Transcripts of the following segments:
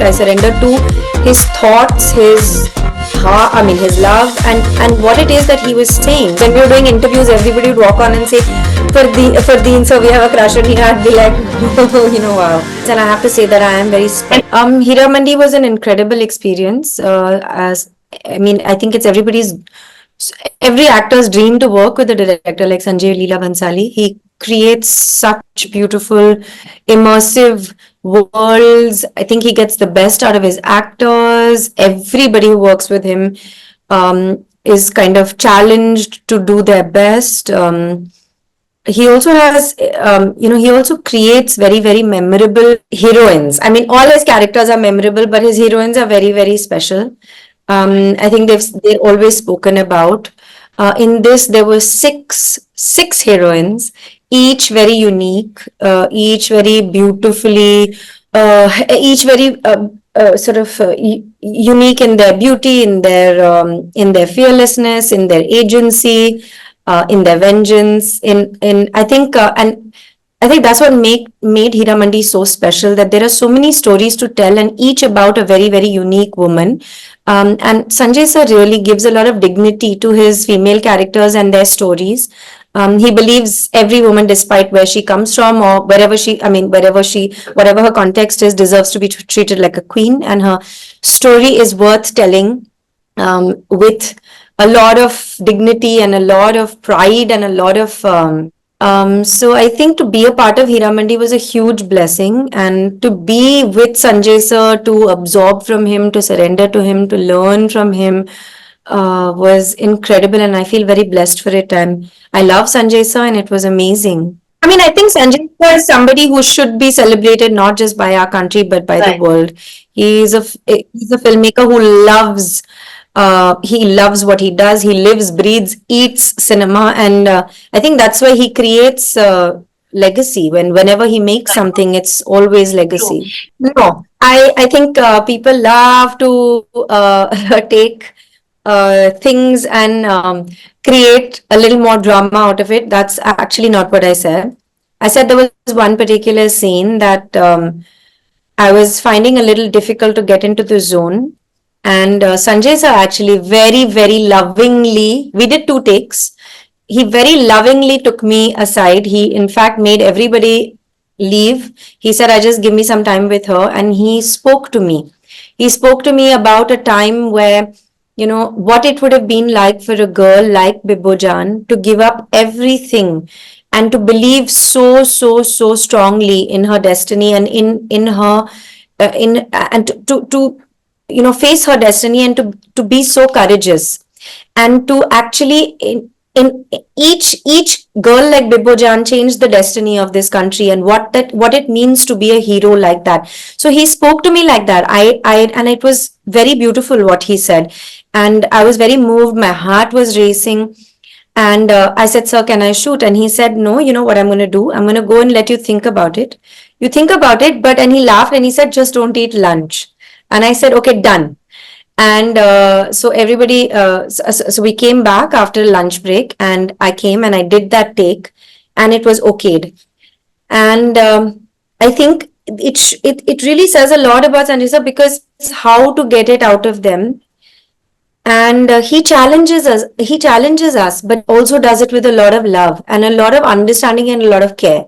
I surrender to his thoughts, his heart, his love, and what it is that he was saying. When we were doing interviews, everybody would walk on and say, Fardeen, so we have a crush on you. I'd be like, wow. And I have to say that I am very Heeramandi was an incredible experience. I think it's every actor's dream to work with a director like Sanjay Leela Bhansali. He creates such beautiful, immersive worlds. I think he gets the best out of his actors. Everybody who works with him is kind of challenged to do their best. He also has, he also creates very, very memorable heroines. All his characters are memorable, but his heroines are very, very special. I think they're always spoken about. In this, there were six heroines, each very unique, each very beautifully, each very unique in their beauty, in their fearlessness, in their agency, in their vengeance. I think that's what made Heeramandi so special, that there are so many stories to tell, and each about a very, very unique woman. And Sanjay sir really gives a lot of dignity to his female characters and their stories. He believes every woman, despite where she comes from or whatever her context is, deserves to be treated like a queen, and her story is worth telling with a lot of dignity and a lot of pride and a lot of so I think to be a part of Heeramandi was a huge blessing, and to be with Sanjay sir, to absorb from him, to surrender to him, to learn from him was incredible, and I feel very blessed for it. I love Sanjay sir, and it was amazing. I think Sanjay sir is somebody who should be celebrated not just by our country but by the world. He's a filmmaker who loves what he does. He lives, breathes, eats cinema, and I think that's why he creates legacy. Whenever he makes something, it's always legacy. No, I think people love to take things and create a little more drama out of it. That's actually not what I said. I said there was one particular scene that I was finding a little difficult to get into the zone. And Sanjay sir actually very, very lovingly, we did 2 takes. He very lovingly took me aside. He, in fact, made everybody leave. He said, just give me some time with her. And he spoke to me. He spoke to me about a time where, what it would have been like for a girl like Bibo Jan to give up everything and to believe so strongly in her destiny and in her, and to face her destiny, and to be so courageous, and to actually in each girl like Bibbojaan changed the destiny of this country, and what it means to be a hero like that. So he spoke to me like that. And it was very beautiful what he said, and I was very moved. My heart was racing, and I said, sir, can I shoot? And he said, no, you know what I'm going to do? I'm going to go and let you think about it. You think about it, and he laughed and he said, just don't eat lunch. And I said, okay, done. And so everybody, so we came back after lunch break, and I came and I did that take, and it was okayed. And I think it really says a lot about Sanjay sir, because it's how to get it out of them. And he challenges us, but also does it with a lot of love and a lot of understanding and a lot of care.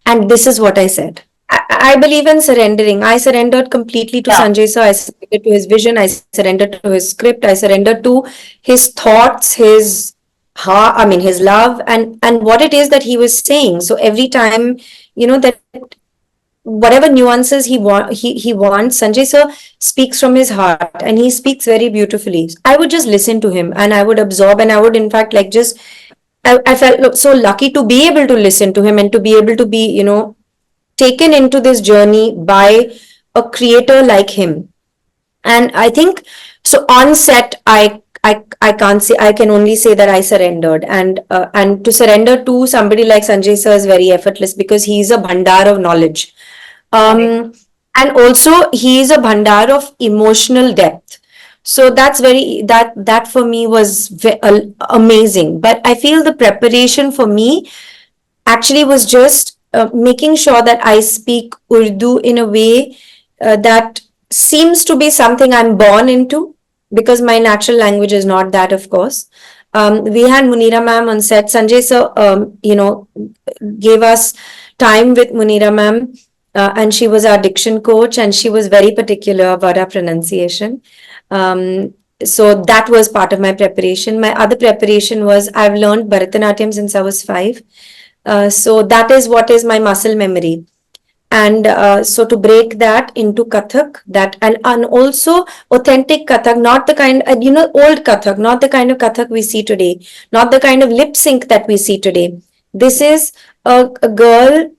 And this is what I said. I believe in surrendering. I surrendered completely to Sanjay sir. I surrendered to his vision. I surrendered to his script. I surrendered to his thoughts, his heart, his love, and what it is that he was saying. So every time, that whatever nuances he wants, Sanjay sir speaks from his heart, and he speaks very beautifully. I would just listen to him, and I would absorb, and I would, in fact, I felt so lucky to be able to listen to him and to be able to be, taken into this journey by a creator like him. And I think so on set, I can't say, I can only say that I surrendered, and to surrender to somebody like Sanjay sir is very effortless, because he's a bhandar of knowledge, and also he is a bhandar of emotional depth. So that's that for me was amazing. But I feel the preparation for me actually was just making sure that I speak Urdu in a way that seems to be something I'm born into because my natural language is not that, of course. We had Munira ma'am on set. Sanjay sir, gave us time with Munira ma'am, and she was our diction coach, and she was very particular about our pronunciation. So that was part of my preparation. My other preparation was I've learned Bharatanatyam since I was 5. So that is what is my muscle memory. And so to break that into Kathak, that and also authentic Kathak, not the kind, old Kathak, not the kind of Kathak we see today, not the kind of lip sync that we see today. This is a girl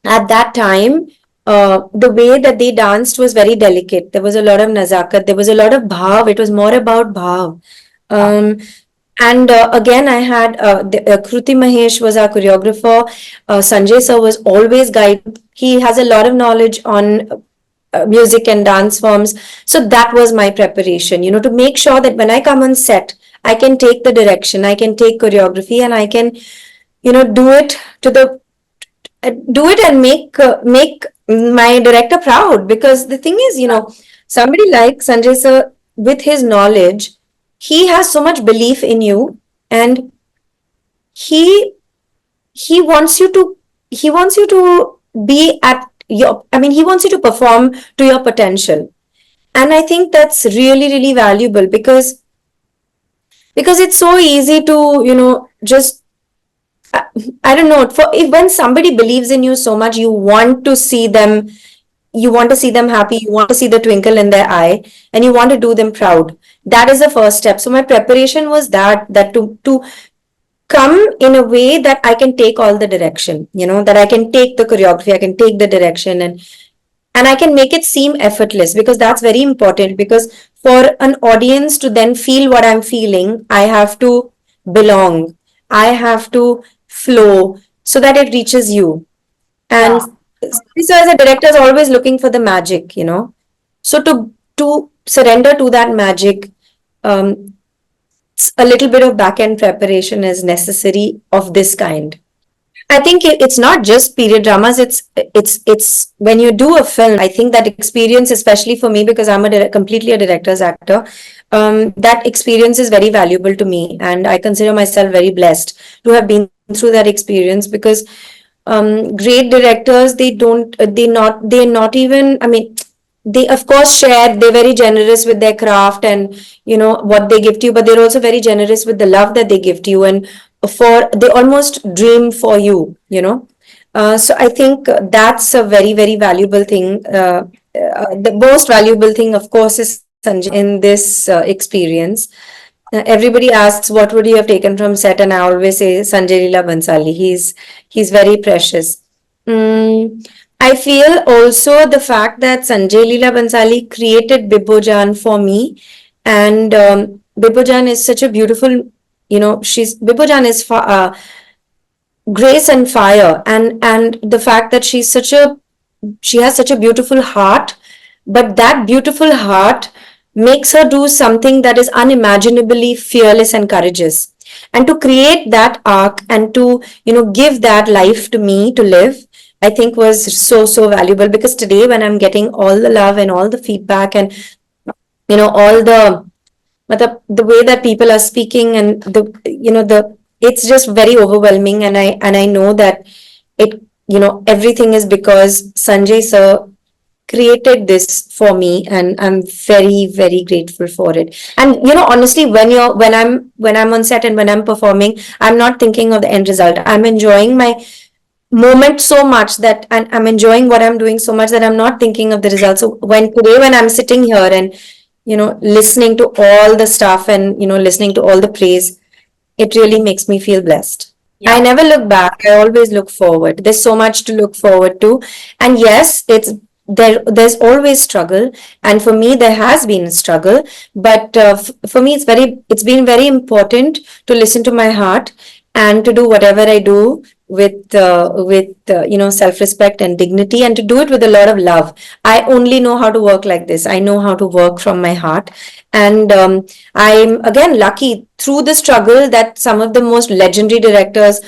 at that time. The way that they danced was very delicate. There was a lot of nazakat, there was a lot of bhav. It was more about bhav. Um, and again, I had Kruti Mahesh was our choreographer. Sanjay sir was always guide. He has a lot of knowledge on music and dance forms. So that was my preparation, to make sure that when I come on set, I can take the direction, I can take choreography, and I can, do it to the do it and make my director proud. Because the thing is, somebody like Sanjay sir, with his knowledge, he has so much belief in you, and he he wants you to he wants you to be at your, I mean, he wants you to perform to your potential. And I think that's really, really valuable, because it's so easy to, just I, I don't know, for if when somebody believes in you so much, you want to see them happy, you want to see the twinkle in their eye, and you want to do them proud. That is the first step. So my preparation was that to come in a way that I can take all the direction, that I can take the choreography, I can take the direction, and I can make it seem effortless, because that's very important. Because for an audience to then feel what I'm feeling, I have to belong, I have to flow, so that it reaches you. And so as a director is always looking for the magic, so to surrender to that magic, um, a little bit of back end preparation is necessary of this kind. I think it's not just period dramas. It's when you do a film. I think that experience, especially for me, because I'm completely a director's actor, that experience is very valuable to me, and I consider myself very blessed to have been through that experience. Because great directors, they're not even. I mean, they of course share. They're very generous with their craft and what they give to you, but they're also very generous with the love that they give to you, and they almost dream for you. So I think that's a very, very valuable thing. The most valuable thing, of course, is Sanjay in this experience. Everybody asks what would you have taken from set, and I always say Sanjay Leela Bhansali. He's very precious. I feel also the fact that Sanjay Leela Bhansali created Bibbojaan for me, and Bibbojaan is such a beautiful, Bibbojaan is grace and fire, and the fact that she has such a beautiful heart, but that beautiful heart makes her do something that is unimaginably fearless and courageous. And to create that arc and to give that life to me to live, I think was so valuable. Because today, when I'm getting all the love and all the feedback, and all the way that people are speaking, and the it's just very overwhelming. And I know that it everything is because Sanjay sir created this for me, and I'm very, very grateful for it. And honestly, when I'm on set and when I'm performing, I'm not thinking of the end result. I'm enjoying my moment so much that, and I'm enjoying what I'm doing so much that I'm not thinking of the results. So when I'm sitting here and listening to all the stuff, and listening to all the praise, it really makes me feel blessed. I never look back. I always look forward. There's so much to look forward to. And yes, there's always struggle. And for me, there has been a struggle. But for me, it's been very important to listen to my heart and to do whatever I do with self-respect and dignity, and to do it with a lot of love. I only know how to work like this. I know how to work from my heart. And I'm again lucky through the struggle that some of the most legendary directors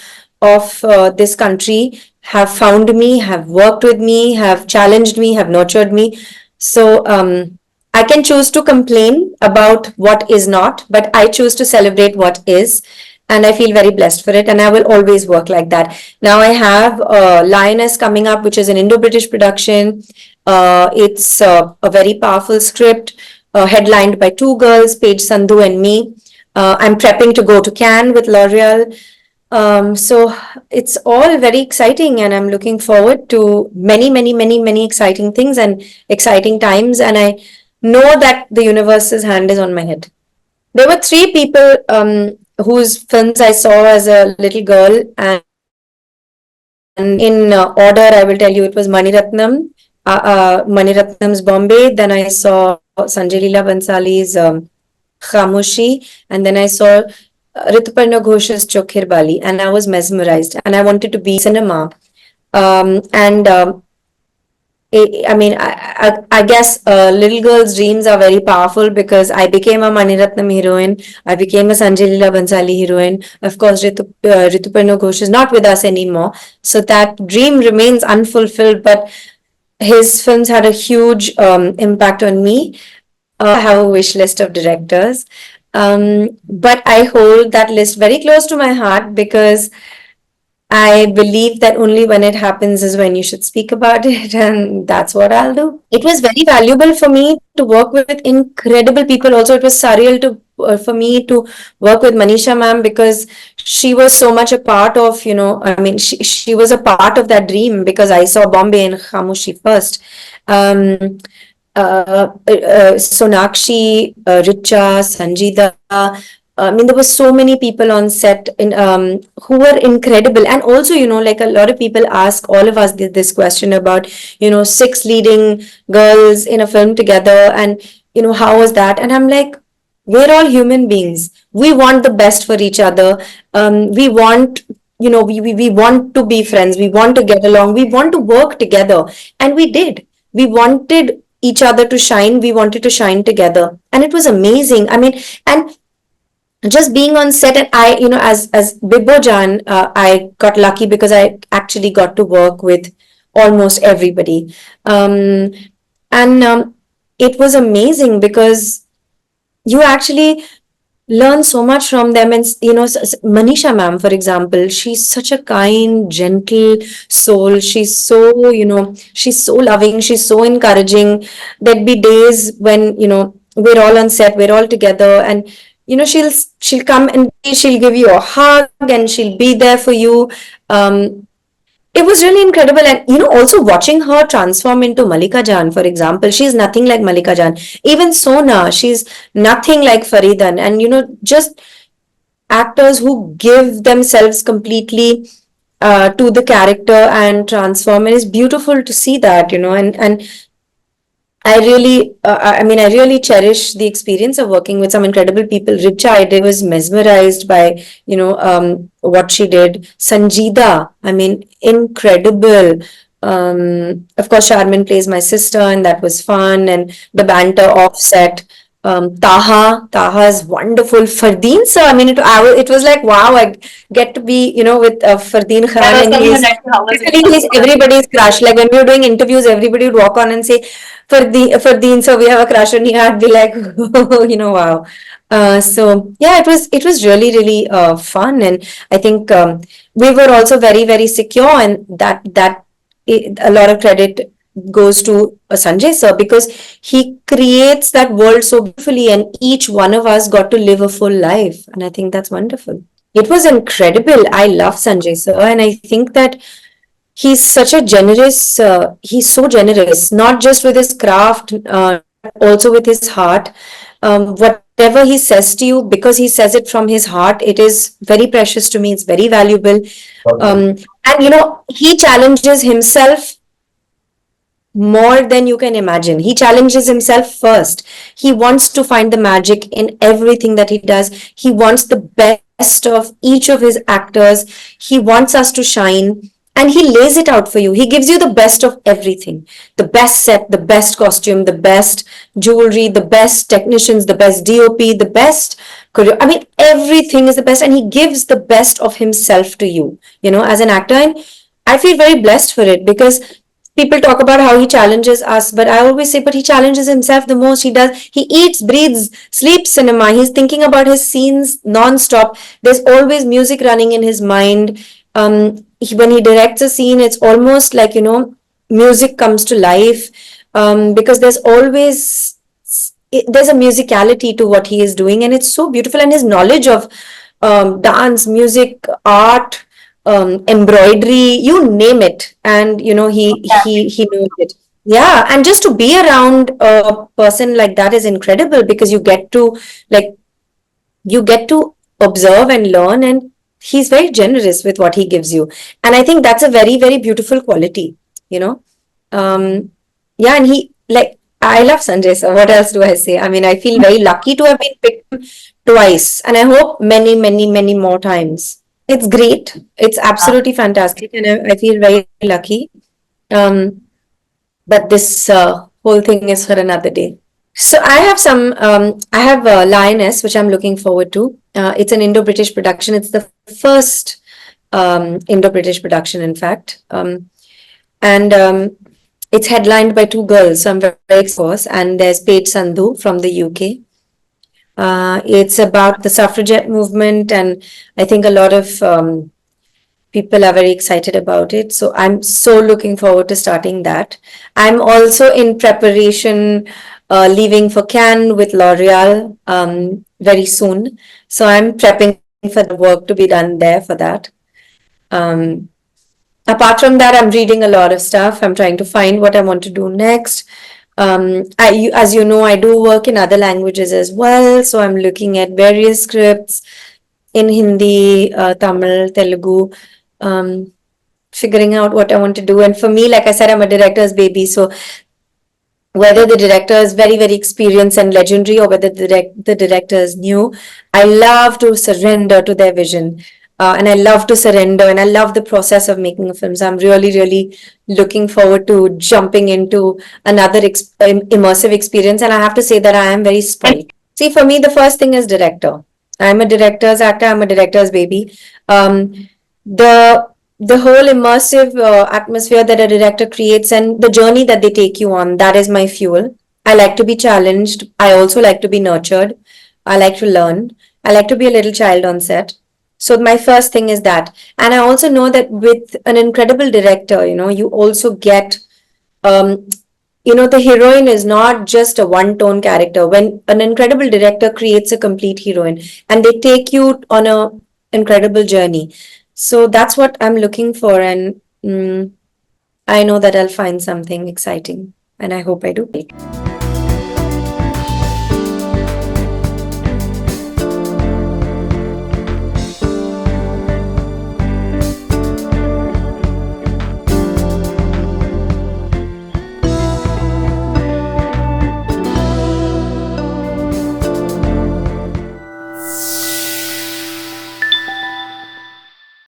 of this country have found me, have worked with me, have challenged me, have nurtured me. So I can choose to complain about what is not, but I choose to celebrate what is. And I feel very blessed for it. And I will always work like that. Now I have Lioness coming up, which is an Indo-British production. It's a very powerful script, headlined by two girls, Paige Sandhu and me. I'm prepping to go to Cannes with L'Oreal. So it's all very exciting, and I'm looking forward to many, many, many, many exciting things and exciting times. And I know that the universe's hand is on my head. There were three people whose films I saw as a little girl, and in order, I will tell you, it was Mani Ratnam's Bombay. Then I saw Sanjay Leela Bhansali's Khamoshi, and then I saw Rituparna Ghosh's Chokhir Bali, and I was mesmerized, and I wanted to be cinema. And I mean, I guess little girls' dreams are very powerful because I became a Mani Ratnam heroine. I became a Sanjay Leela Bhansali heroine. Of course, Rituparna Ghosh is not with us anymore, so that dream remains unfulfilled. But his films had a huge impact on me. I have a wish list of directors, but I hold that list very close to my heart because I believe that only when it happens is when you should speak about it, and that's what I'll do. It was very valuable for me to work with incredible people. Also, it was surreal to for me to work with Manisha ma'am because she was so much a part of, I mean, she was a part of that dream because I saw Bombay and Khamushi first. Um, Sonakshi, Richa, Sanjida. I mean, there were so many people on set who were incredible. And also, like a lot of people ask all of us this question about, six leading girls in a film together. And, how was that? And I'm like, we're all human beings. We want the best for each other. We want, we want to be friends. We want to get along. We want to work together. And we did. We wanted each other to shine. We wanted to shine together. And it was amazing. I mean, and just being on set, and I, as Bibbojaan, I got lucky because I actually got to work with almost everybody. And it was amazing because you actually learn so much from them. And Manisha ma'am, for example, she's such a kind, gentle soul. She's so, she's so loving, she's so encouraging. There'd be days when, we're all on set, we're all together, and she'll come and she'll give you a hug and she'll be there for you. It was really incredible. And also watching her transform into Malika Jan, for example, she's nothing like Malika Jan. Even Sona, she's nothing like Faridan. And just actors who give themselves completely to the character and transform. And it's beautiful to see that, and I really, I really cherish the experience of working with some incredible people. Richa, I was mesmerized by, what she did. Sanjida, I mean, incredible. Of course, Charmin plays my sister, and that was fun. And the banter offset. Taha is wonderful. Fardeen, sir, I mean, it was like, wow, I get to be, with Fardeen Khan, and he's everybody's crush. Like when we were doing interviews, everybody would walk on and say, Fardeen, so we have a crush on you. I'd be like, wow. So yeah, it was really, really fun. And I think we were also very, very secure, and a lot of credit goes to Sanjay sir because he creates that world so beautifully, and each one of us got to live a full life, and I think that's wonderful. It was incredible. I love Sanjay sir, and I think that he's so generous, not just with his craft, also with his heart. Whatever he says to you, because he says it from his heart, it is very precious to me. It's very valuable. And he challenges himself more than you can imagine. He challenges himself first. He wants to find the magic in everything that he does. He wants the best of each of his actors. He wants us to shine. And he lays it out for you. He gives you the best of everything. The best set, the best costume, the best jewelry, the best technicians, the best DOP, the best choreo. I mean, everything is the best. And he gives the best of himself to you, as an actor. And I feel very blessed for it because people talk about how he challenges us, but I always say, but he challenges himself the most. He eats, breathes, sleeps cinema. He's thinking about his scenes non-stop. There's always music running in his mind. When he directs a scene, it's almost like, music comes to life, because there's a musicality to what he is doing, and it's so beautiful. And his knowledge of dance, music, art, embroidery, you name it, and he knows it. Yeah, and just to be around a person like that is incredible, because like you get to observe and learn, and he's very generous with what he gives you, and I think that's a very, very beautiful quality. You know, um, yeah, and I love Sanjay. So what else do I say? I mean, I feel very lucky to have been picked twice, and I hope many, many, many more times. It's great. It's absolutely fantastic, and I feel very lucky. Um, but this whole thing is for another day. So I have Lioness, which I'm looking forward to. It's an Indo-British production. It's the first Indo-British production, in fact. And it's headlined by two girls, so I'm very excited. And there's Paige Sandhu from the UK. It's about the suffragette movement, and I think a lot of people are very excited about it. So I'm so looking forward to starting that. I'm also in preparation, leaving for Cannes with L'Oreal very soon. So I'm prepping for the work to be done there for that. Um, Apart from that, I'm reading a lot of stuff. I'm trying to find what I want to do next. As you know, I do work in other languages as well. So I'm looking at various scripts in Hindi, Tamil, Telugu, um, figuring out what I want to do. And for me, like I said, I'm a director's baby. So whether the director is very, very experienced and legendary, or whether the director is new, I love to surrender to their vision. And I love to surrender, and I love the process of making a film. So I'm really, really looking forward to jumping into another immersive experience. And I have to say that I am very spoiled. See, for me, the first thing is director. I'm a director's actor. I'm a director's baby. The the whole immersive atmosphere that a director creates, and the journey that they take you on, that is my fuel. I like to be challenged. I also like to be nurtured. I like to learn. I like to be a little child on set. So my first thing is that. And I also know that with an incredible director, you also get, um, the heroine is not just a one tone character. When an incredible director creates a complete heroine, and they take you on a incredible journey. So that's what I'm looking for, and I know that I'll find something exciting, and I hope I do.